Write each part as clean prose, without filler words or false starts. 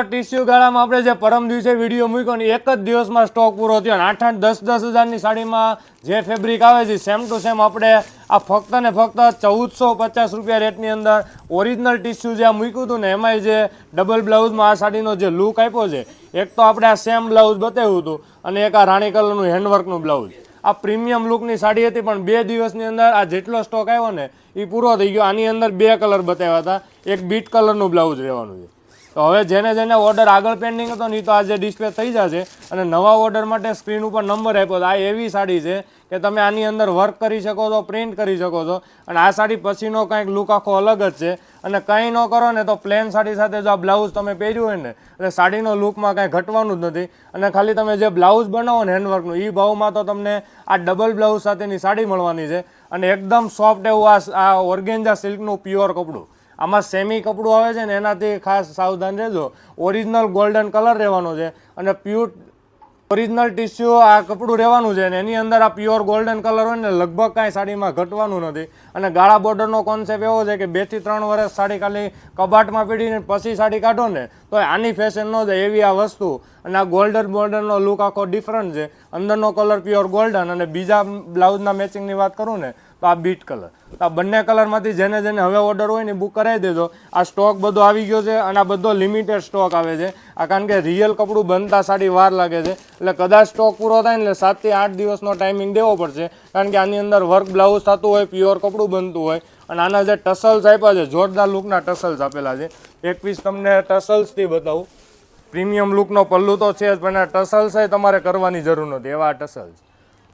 Tissue ગાળામાં આપણે જે પરમ દિવસે વિડીયો મૂક્યો ને એક જ દિવસમાં સ્ટોક પૂરો થયો ને 8-8, 10-10 હજારની સાડીમાં જે ફેબ્રિક આવે છે સેમ ટુ સેમ આપણે આ ફક્ત ને ફક્ત 1450 રૂપિયા રેટની અંદર ઓરિજિનલ ટીસ્યુ જે મૂક્યું હતું ને એમાંય જે ડબલ બ્લાઉઝમાં આ સાડીનો જે લુક આપ્યો છે, એક તો આપણે આ સેમ બ્લાઉઝ બતાવ્યું હતું અને એક આ રાણી કલરનું હેન્ડવર્કનું બ્લાઉઝ. આ પ્રીમિયમ લુકની સાડી હતી પણ 2 દિવસની અંદર આ જેટલો સ્ટોક આવ્યો ને એ પૂરો થઈ ગયો. આની અંદર 2 કલર બતાવ્યા હતા, એક બીટ કલરનું બ્લાઉઝ રહેવાનું છે. તો હવે જેને ઓર્ડર આગળ પેન્ડિંગ હતો ને એ તો આજે ડિસ્પ્લે થઈ જશે અને નવા ઓર્ડર માટે સ્ક્રીન ઉપર નંબર આપ્યો. આ એવી સાડી છે કે તમે આની અંદર વર્ક કરી શકો છો, પ્રિન્ટ કરી શકો છો અને આ સાડી પછીનો કંઈક લુક આખો અલગ જ છે. અને કંઈ ન કરો ને તો પ્લેન સાડી સાથે જો આ બ્લાઉઝ તમે પહેર્યું હોય ને એટલે સાડીનો લુકમાં કાંઈ ઘટવાનું જ નથી. અને ખાલી તમે જે બ્લાઉઝ બનાવો ને હેન્ડવર્કનું એ ભાવમાં તો તમને આ ડબલ બ્લાઉઝ સાથેની સાડી મળવાની છે અને એકદમ સોફ્ટ એવું આ ઓર્ગેન્જા સિલ્કનું પ્યોર કપડું. આમાં સેમી કપડું આવે છે ને એનાથી ખાસ સાવધાન રહેજો. ઓરિજિનલ ગોલ્ડન કલર રહેવાનો છે અને પ્યોર ઓરિજિનલ ટીસ્યુ આ કપડું રહેવાનું છે અને એની અંદર આ પ્યોર ગોલ્ડન કલર હોય ને લગભગ કાંઈ સાડીમાં ઘટવાનું નથી. અને ગાળા બોર્ડરનો કોન્સેપ્ટ એવો છે કે 2 થી 3 વર્ષ સાડી ખાલી કબાટમાં પીડીને પછી સાડી કાઢો ને તો આની ફેશન ન જાય એવી આ વસ્તુ. અને આ ગોલ્ડન બોર્ડરનો લુક આખો ડિફરન્ટ છે. અંદરનો કલર પ્યોર ગોલ્ડન અને બીજા બ્લાઉઝના મેચિંગની વાત કરું ને તો આ બીટ કલર. તો આ બંને કલરમાંથી જેને હવે ઓર્ડર હોય ને બુક કરાવી દેજો. આ સ્ટોક બધો આવી ગયો છે અને આ બધો લિમિટેડ સ્ટોક આવે છે. આ કારણ કે રિયલ કપડું બનતા સાડી વાર લાગે છે એટલે કદાચ સ્ટોક પૂરો થાય ને એટલે 7 થી 8 દિવસનો ટાઈમિંગ દેવો પડશે. કારણ કે આની અંદર વર્ક બ્લાઉઝ થતું હોય, પ્યોર કપડું બનતું હોય અને આના જે ટસલ્સ આપ્યા છે જોરદાર લુકના ટસલ્સ આપેલા છે. એક પીસ તમને ટસલ્સથી બતાવું. પ્રીમિયમ લુકનો પલ્લું તો છે જ પણ આ ટસલ્સ તમારે કરવાની જરૂર નથી એવા ટસલ્સ.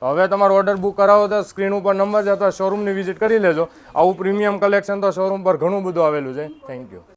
હવે તમારો ઓર્ડર બુક કરાવો તો સ્ક્રીન ઉપર નંબર છે અથવા શોરૂમની વિઝિટ કરી લેજો. આવું પ્રીમિયમ કલેક્શન તો શોરૂમ પર ઘણું બધું આવેલું છે. Thank you.